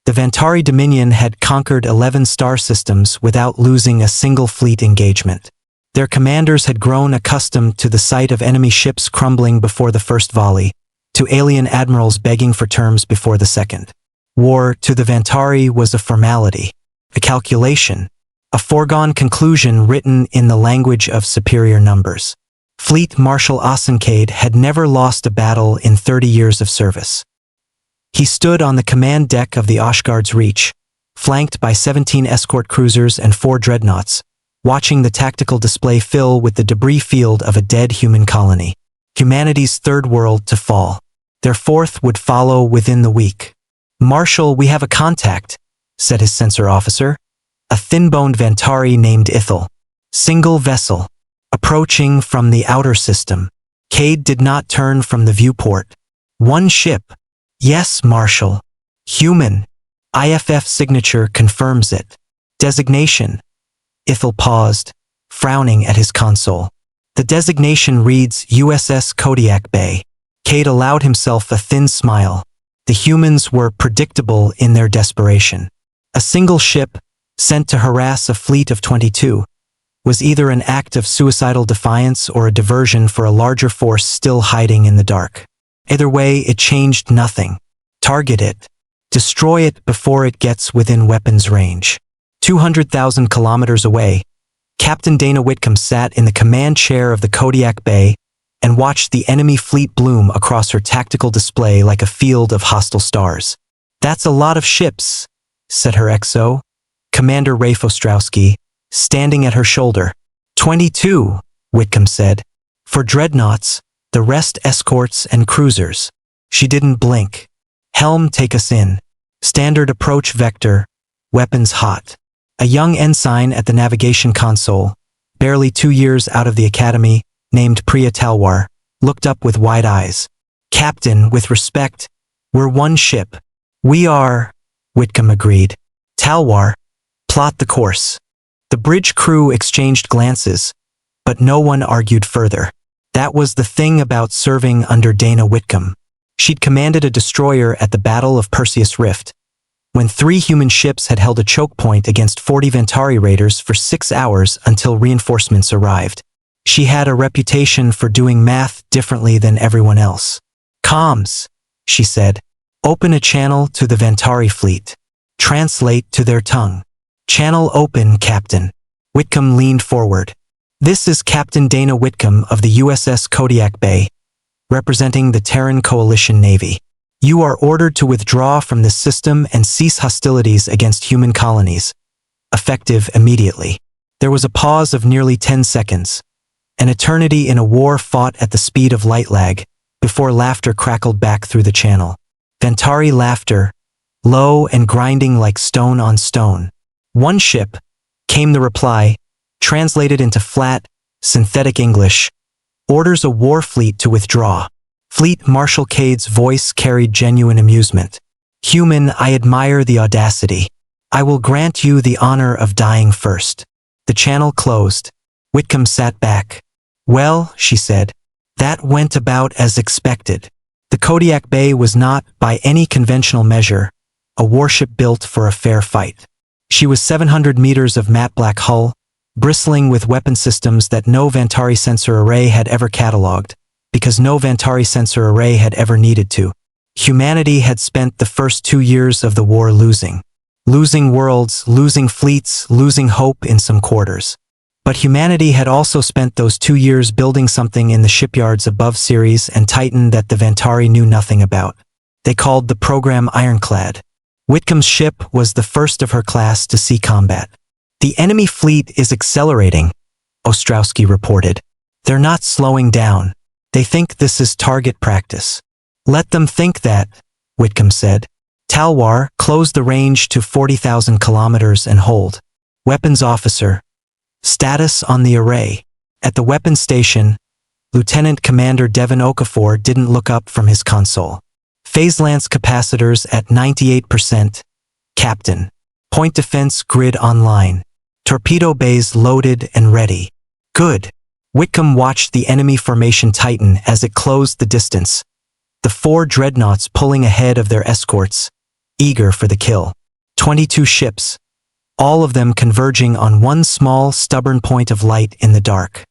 The Vantari Dominion had conquered 11 star systems without losing a single fleet engagement. Their commanders had grown accustomed to the sight of enemy ships crumbling before the first volley, to alien admirals begging for terms before the second. War, to the Vantari, was a formality, a calculation, a foregone conclusion written in the language of superior numbers. Fleet Marshal Kade had never lost a battle in 30 years of service. He stood on the command deck of the Ashgard's Reach, flanked by 17 escort cruisers and 4 dreadnoughts, watching the tactical display fill with the debris field of a dead human colony. Humanity's third world to fall. Their fourth would follow within the week. "Marshal, we have a contact," said his sensor officer. "A thin-boned Vantari named Ithil. Single vessel. Approaching from the outer system." Kade did not turn from the viewport. "One ship." "Yes, Marshal. Human. IFF signature confirms it." "Designation." Ithil paused, frowning at his console. "The designation reads USS Kodiak Bay." Kade allowed himself a thin smile. The humans were predictable in their desperation. A single ship, sent to harass a fleet of 22, was either an act of suicidal defiance or a diversion for a larger force still hiding in the dark. Either way, it changed nothing. Target it. Destroy it before it gets within weapons range. 200,000 kilometers away, Captain Dana Whitcombe sat in the command chair of the Kodiak Bay and watched the enemy fleet bloom across her tactical display like a field of hostile stars. "That's a lot of ships," said her XO, Commander Rafe Ostrowski, standing at her shoulder. 22, Whitcombe said. "For dreadnoughts, the rest escorts and cruisers." She didn't blink. "Helm, take us in. Standard approach vector, weapons hot." A young ensign at the navigation console, barely 2 years out of the academy, named Priya Talwar, looked up with wide eyes. "Captain, with respect, we're one ship." "We are," Whitcombe agreed. "Talwar, plot the course." The bridge crew exchanged glances, but no one argued further. That was the thing about serving under Dana Whitcombe. She'd commanded a destroyer at the Battle of Perseus Rift, when 3 human ships had held a choke point against 40 Vantari raiders for 6 hours until reinforcements arrived. She had a reputation for doing math differently than everyone else. "Comms," she said. "Open a channel to the Vantari fleet. Translate to their tongue." "Channel open, Captain." Whitcombe leaned forward. "This is Captain Dana Whitcombe of the USS Kodiak Bay, representing the Terran Coalition Navy. You are ordered to withdraw from this system and cease hostilities against human colonies. Effective immediately." There was a pause of nearly 10 seconds, an eternity in a war fought at the speed of light lag, before laughter crackled back through the channel. Vantari laughter, low and grinding like stone on stone. "One ship," came the reply, translated into flat, synthetic English, "orders a war fleet to withdraw." Fleet Marshal Kade's voice carried genuine amusement. "Human, I admire the audacity. I will grant you the honor of dying first." The channel closed. Whitcombe sat back. "Well," she said, "that went about as expected." The Kodiak Bay was not, by any conventional measure, a warship built for a fair fight. She was 700 meters of matte black hull, bristling with weapon systems that no Vantari sensor array had ever catalogued, because no Vantari sensor array had ever needed to. Humanity had spent the first 2 years of the war losing. Losing worlds, losing fleets, losing hope in some quarters. But humanity had also spent those 2 years building something in the shipyards above Ceres and Titan that the Vantari knew nothing about. They called the program Ironclad. Whitcombe's ship was the first of her class to see combat. "The enemy fleet is accelerating," Ostrowski reported. "They're not slowing down. They think this is target practice." "Let them think that," Whitcombe said. "Talwar, close the range to 40,000 kilometers and hold." Weapons officer. Status on the array. At the weapons station, Lieutenant Commander Devon Okafor didn't look up from his console. Phase lance capacitors at 98%. Captain. Point defense grid online. Torpedo bays loaded and ready. Good. Whitcombe watched the enemy formation tighten as it closed the distance. The 4 dreadnoughts pulling ahead of their escorts, eager for the kill. 22 ships, all of them converging on one small, stubborn point of light in the dark.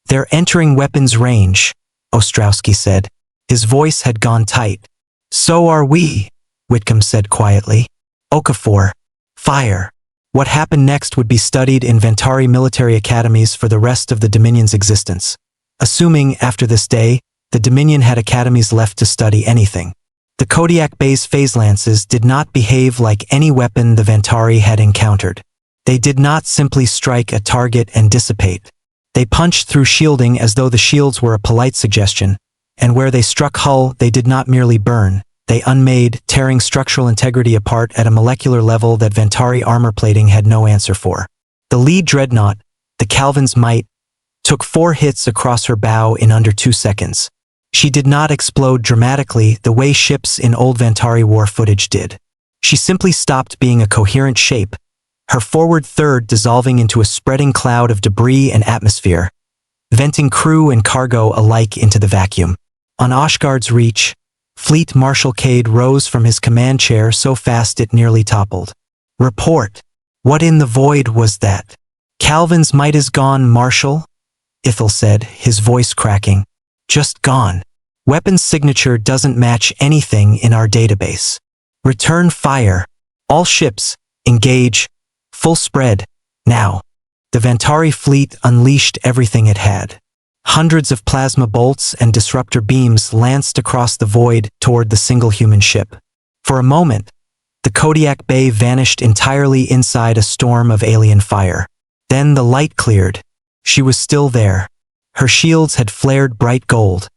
"They're entering weapons range," Ostrowski said. His voice had gone tight. "So are we," Whitcombe said quietly. "Okafor, fire." What happened next would be studied in Vantari military academies for the rest of the Dominion's existence. Assuming, after this day, the Dominion had academies left to study anything. The Kodiak Bay's phase lances did not behave like any weapon the Vantari had encountered. They did not simply strike a target and dissipate. They punched through shielding as though the shields were a polite suggestion, and where they struck hull, they did not merely burn. They unmade, tearing structural integrity apart at a molecular level that Vantari armor plating had no answer for. The lead dreadnought, the Calvin's Might, took 4 hits across her bow in under 2 seconds. She did not explode dramatically the way ships in old Vantari war footage did. She simply stopped being a coherent shape, her forward third dissolving into a spreading cloud of debris and atmosphere, venting crew and cargo alike into the vacuum. On Oshgard's reach, Fleet Marshal Kade rose from his command chair so fast it nearly toppled. "Report. What in the void was that?" "Calvin's Might is gone, Marshal," Ithel said, his voice cracking. "Just gone. Weapons signature doesn't match anything in our database. Return fire. All ships, engage. Full spread. Now." The Vantari fleet unleashed everything it had. Hundreds of plasma bolts and disruptor beams lanced across the void toward the single human ship. For a moment, the Kodiak Bay vanished entirely inside a storm of alien fire. Then the light cleared. She was still there. Her shields had flared bright gold,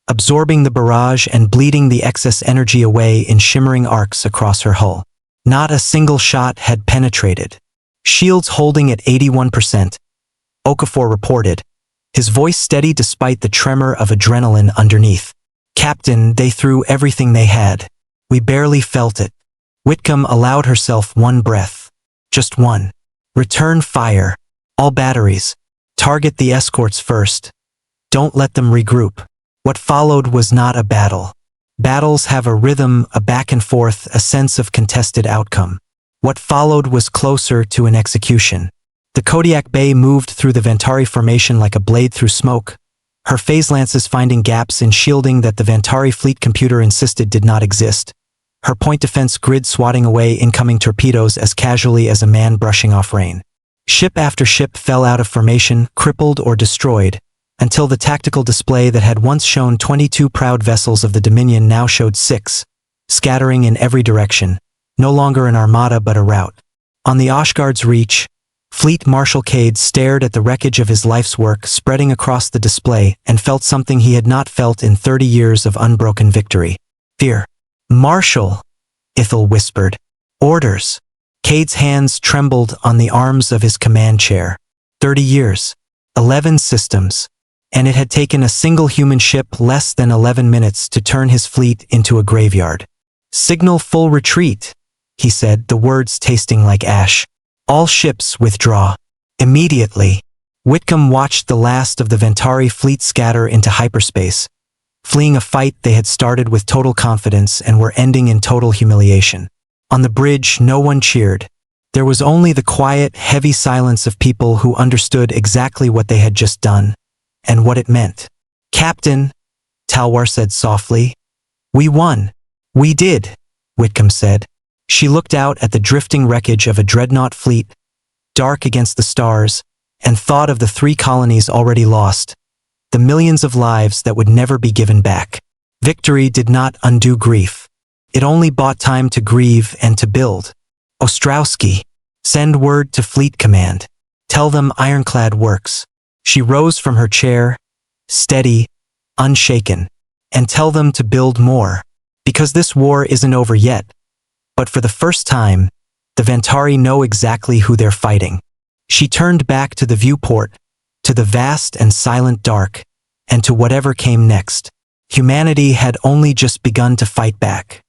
absorbing the barrage and bleeding the excess energy away in shimmering arcs across her hull. Not a single shot had penetrated. "Shields holding at 81%, Okafor reported, his voice steady despite the tremor of adrenaline underneath. "Captain, they threw everything they had. We barely felt it." Whitcombe allowed herself one breath. Just one. "Return fire. All batteries. Target the escorts first. Don't let them regroup." What followed was not a battle. Battles have a rhythm, a back and forth, a sense of contested outcome. What followed was closer to an execution. The Kodiak Bay moved through the Vantari formation like a blade through smoke, her phase lances finding gaps in shielding that the Vantari fleet computer insisted did not exist, her point defense grid swatting away incoming torpedoes as casually as a man brushing off rain. Ship after ship fell out of formation, crippled or destroyed, until the tactical display that had once shown 22 proud vessels of the Dominion now showed 6, scattering in every direction, no longer an armada but a rout. On the Oshgard's reach, Fleet Marshal Kade stared at the wreckage of his life's work spreading across the display and felt something he had not felt in 30 years of unbroken victory. Fear. "Marshal," Ithel whispered. "Orders." Kade's hands trembled on the arms of his command chair. 30 years. 11 systems. And it had taken a single human ship less than 11 minutes to turn his fleet into a graveyard. "Signal full retreat," he said, the words tasting like ash. "All ships withdraw. Immediately." Whitcombe watched the last of the Vantari fleet scatter into hyperspace, fleeing a fight they had started with total confidence and were ending in total humiliation. On the bridge, no one cheered. There was only the quiet, heavy silence of people who understood exactly what they had just done, and what it meant. "Captain," Talwar said softly. "We won." "We did," Whitcombe said. She looked out at the drifting wreckage of a dreadnought fleet, dark against the stars, and thought of the 3 colonies already lost, the millions of lives that would never be given back. Victory did not undo grief. It only bought time to grieve and to build. "Ostrowski, send word to Fleet Command. Tell them Ironclad works." She rose from her chair, steady, unshaken, "and tell them to build more. Because this war isn't over yet. But for the first time, the Vantari know exactly who they're fighting." She turned back to the viewport, to the vast and silent dark, and to whatever came next. Humanity had only just begun to fight back.